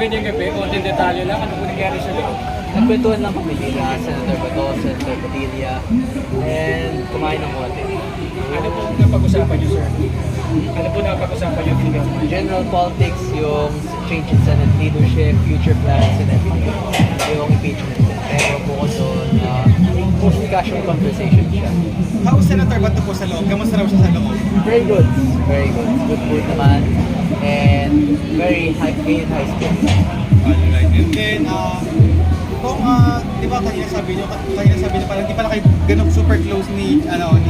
pwede kayo, konting detalye lang, ano po nangyari sa loob? Nagkwentuhan lang kami nila, Senator Bato, Senator Padilla, and kumain ng konti. Ano po napag-usapan niyo, sir? Ano po napag-usapan niyo? General politics, yung change in Senate leadership, future plans, and everything. Yung impeachment din. Pero bukod doon, mostly casual conversation siya. How is Senator Bato po sa loob? Kamusta raw siya sa loob? Very good. Very good. Good mood naman. And very high spirits. Alright. And then, kung, di ba kanina sabi niyo parang di pala kayo ganun super close ni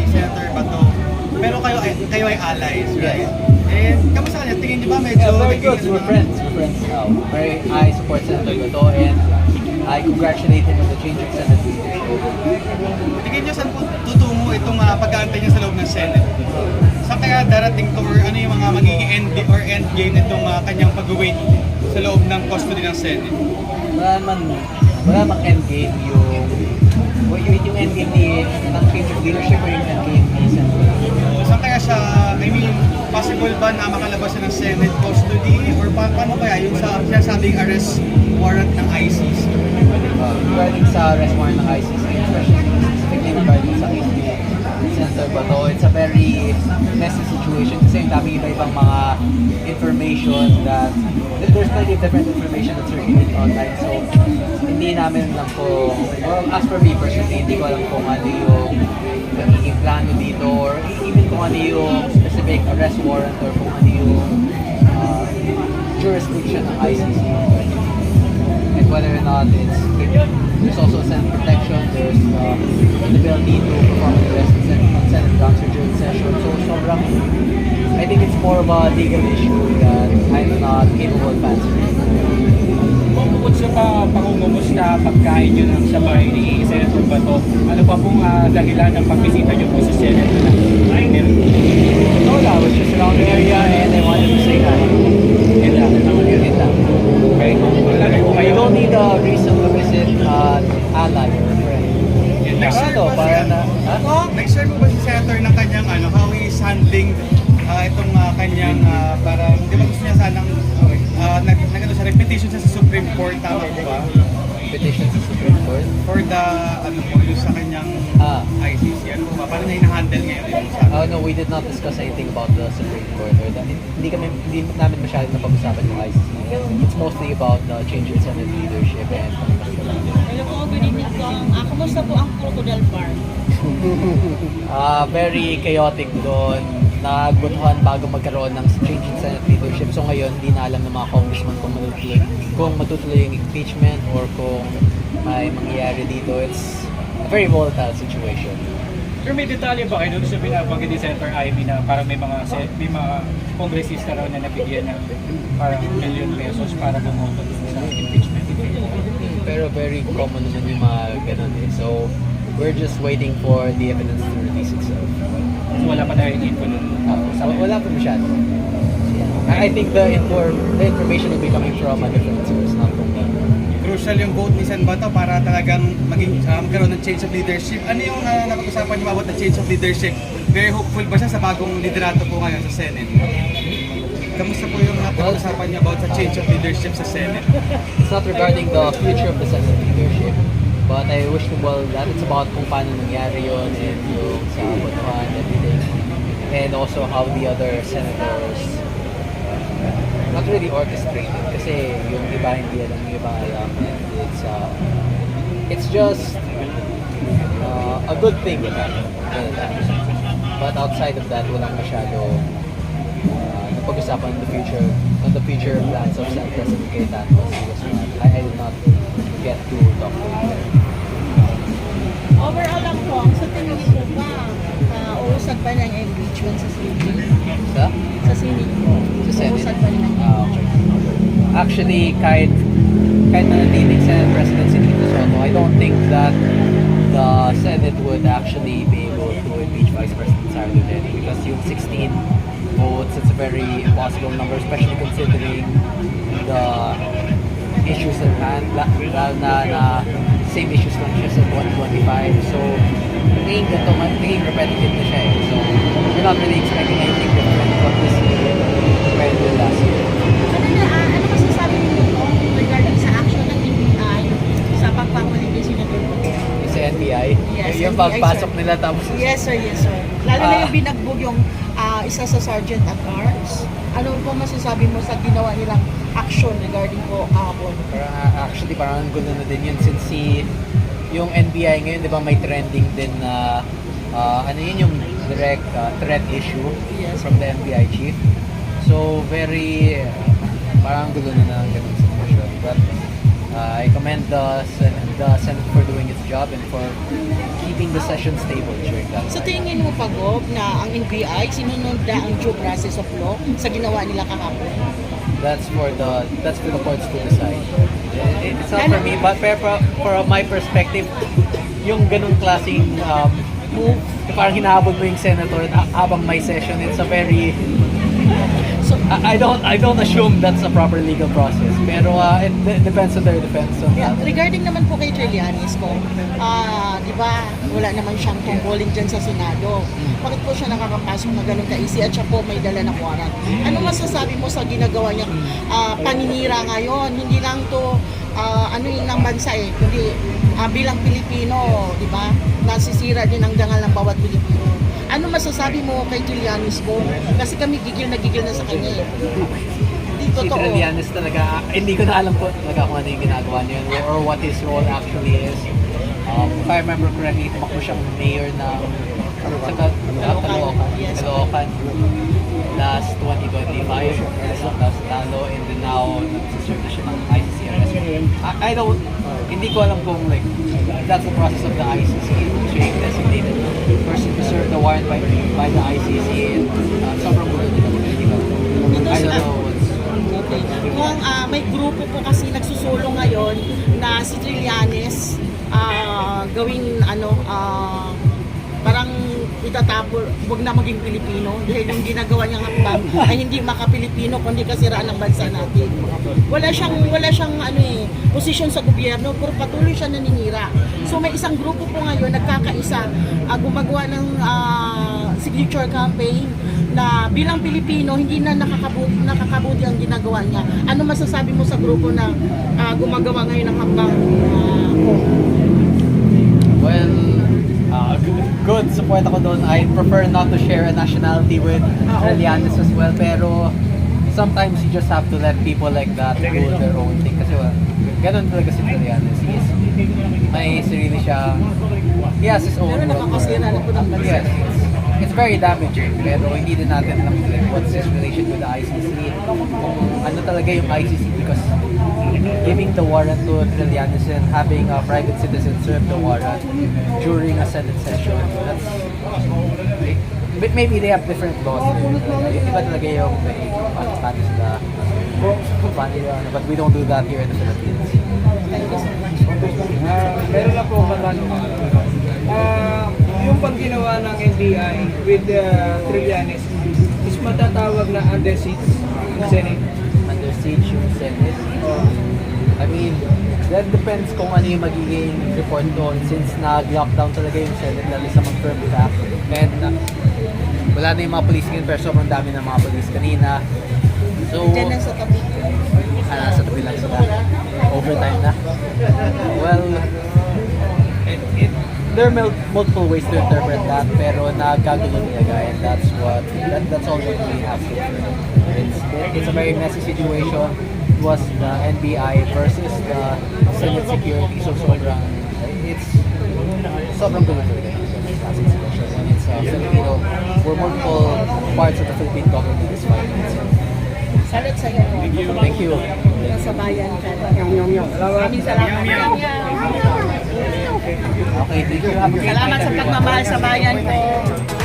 Senator Bato. Pero kayo ay allies, right? And kamusta kanya? Tingin niyo ba medyo... Very good. We're friends. We're friends now. I support Senator Bato and I congratulate him on the change of Senate leadership. Tingin niyo saan po tutungo itong pag-aantay niya sa loob ng Senate? Saan kaya darating to or ano yung mga magiging end game nitong kanyang pag-wait sa loob ng custody ng Senate? Wala mang endgame yung endgame ng change of leadership or yung endgame ni Senator. Saan kaya siya, possible ba na makalabas siya ng Senate custody or paano kaya yung sa sinasabing arrest warrant ng ICC? Regarding sa arrest warrant ng ICC, specifically regarding sa case ni Senator Bato, it's a very messy situation kasi yung dami iba-ibang mga information that there's plenty of different information that's circulating online, so hindi namin alam kung, or as for me personally, hindi ko alam kung ano yung magiging plano dito or even kung ano yung specific arrest warrant or kung ano yung jurisdiction ng ICC and whether or not there's also Senate protection, there's the ability to perform the arrest on Senate grounds or during session, so sobrang I think it's more of a legal issue that I'm not capable of answering. Kung bukod sa pangungumusta pagkain nyo ng sabay ni Senator Bato, ano pa pong dahilan ng pagbisita nyo po sa Senate na Minor? No, I was just around the area and I wanted to say hi. Yun lang. Okay, wala na po kayo. You don't need a reason to visit ally or a friend. Nag-share Ano, po para na, Nag-share po ba si Senator ng kanyang how he is handling itong kanyang parang, di ba gusto niya sanang nag-ano sa repetition sa Supreme Court, tama po ba? petition sa Supreme Court? For the, yung sa kanyang ICC, ano po ba? Paano niya hina-handle ngayon yung sa No, we did not discuss anything about the Supreme Court or that. Hindi namin masyadong napag-usapan yung ICC. It's mostly about the change in Senate leadership and Hello po, good evening po. Kumusta po ang Crocodile Park? very chaotic doon. Nagbutuhan bago magkaroon ng change in Senate leadership. So ngayon, hindi na alam ng mga congressman kung matutuloy yung impeachment or kung may mangyayari dito. It's a very volatile situation. Pero may detalye ba kayo doon sa binabanggit ni Senator Ivy na parang may mga kongresista raw na nabigyan ng parang ₱1 million para bumoto doon sa impeachment? Pero very common naman yung mga ganun eh. So, we're just waiting for the evidence to release itself. Wala pa tayong info doon. Wala pa masyado. I think the information will be coming from a different source, not from me. crucial yung vote ni Sen Bato para talagang magkaroon ng change of leadership. Ano yung napag-usapan niyo about the change of leadership? Very hopeful ba siya sa bagong liderato po ngayon sa Senate? Kamusta po yung napag-usapan niyo about the change of leadership sa Senate? It's not regarding the future of the Senate leadership, but I wish them well that it's about kung paano nangyari yun and yung sa botohan and everything. And also how the other senators not really orchestrated kasi yung iba hindi alam, yung iba alam, and it's just a good thing that but outside of that walang masyado napag-usapan on the future plans of Senate President Cayetano because I did not get to talk to him. Overall lang po, sa tingin niyo po ba, uusad pa ng impeachment sa Senate? Sa Senate po. Sa Senate? Uusad pa ng Okay. Actually, kahit manatiling Senate President si Tito Soto, I don't think that the Senate would actually be able to impeach Vice President Sara Duterte because yung 16 votes, it's a very impossible number, especially considering the issues at hand, lalo na same issues lang siya sa 2025. So, naging repetitive na siya eh. So, we're not really expecting anything different from this year compared to last year. Ano masasabi niyo po yung NBI, pagpasok sir. nila tapos Yes, sir. Yes, sir. Lalo na Ah. yung binagbog yung isa sa Sergeant at Arms. Ano po masasabi mo sa ginawa nilang action regarding po kahapon? actually parang ang gulo na din yun since yung NBI ngayon, di ba, may trending din na ano yun yung direct threat issue Yes. from the NBI chief. So very parang gulo na ng ganun situation. But I commend the Senate for doing its job and for keeping the session stable during that Sa time. tingin mo, Pagob, na ang NBI sinunod na ang due process of law sa ginawa nila kahapon? That's for the courts to decide. It's not for me, but pero for my perspective, yung ganung klaseng move, parang hinahabol mo yung senator habang may session, it's a very So, I don't assume that's a proper legal process. Pero it depends on their defense on yeah, that. regarding naman po kay Trillanes ko, di ba, wala naman siyang tungkulin dyan sa Senado. Bakit po siya nakakapasok na ganun ka-easy at siya po may dala na warrant? Ano masasabi mo sa ginagawa niyang paninira ngayon? Hindi lang to ano yun ng bansa kundi bilang Pilipino, di ba? Nasisira din ang dangal ng bawat Pilipino. Ano masasabi mo kay Trillanes ko? Kasi kami gigil na sa kanya eh. Hindi Si totoo. Trillanes talaga, hindi ko na alam po talaga kung ano yung ginagawa niya or what his role actually is. If I remember correctly, tumakbo siyang mayor ng Caloocan last 2025. Tapos talo and then now nagsiserve na siya ng ICC arrest. Hindi ko alam kung like that's the process of the ICC to designated person to serve the warrant by the ICC. Sobrang gulo nila. I don't know what's Okay. Kung may grupo po kasi nagsusulong ngayon na si Trillanes gawing parang itatapol, huwag na maging Pilipino dahil yung ginagawa niyang hakbang ay hindi maka-Pilipino kundi kasiraan ng bansa natin. Wala siyang posisyon sa gobyerno, pero patuloy siya naninira. So may isang grupo po ngayon nagkakaisa, gumagawa ng signature campaign na bilang Pilipino hindi na nakakabuti ang ginagawa niya. Ano masasabi mo sa grupo na gumagawa ngayon ng hakbang? Well, good support ako doon. I prefer not to share a nationality with Trillanes as well, pero sometimes you just have to let people like that do their own thing kasi ganun talaga si Trillanes. May sarili siya, he has his own Pero nakakasira na po ng bansa. Yes, it's very damaging, pero hindi din natin alam like, what's his relation with the ICC, kung ano talaga yung ICC, because giving the warrant to Trillanes and having a private citizen serve the warrant during a Senate session, that's but maybe they have different laws. Iba talaga yung Spanish na but we don't do that here in the Philippines. Meron na po katanungan. Yung pag ginawa ng NBI with Trillanes is matatawag na under siege ng Senate. Under siege yung Senate. I mean, that depends kung ano yung magiging report doon since nag-lockdown talaga yung Senate dahil sa mag-firm fact. And wala na yung mga police ngayon pero sobrang dami ng mga police kanina. So, Diyan lang sa tabi. sa tabi lang sila. Overtime na. Well, there are multiple ways to interpret that, pero nagkagulo talaga, and that's all that we have to do. It's a very messy situation. It was the NBI versus the Senate security, so sobrang gulo talaga yung classic situation. And it's Filipino, where multiple parts of the Philippine government is fighting itself. Salut sa iyo. Thank you. Nasa bayan ka. Maraming salamat. Okay, thank you. Have a great Salamat night, sa everyone. pagmamahal sa bayan ko.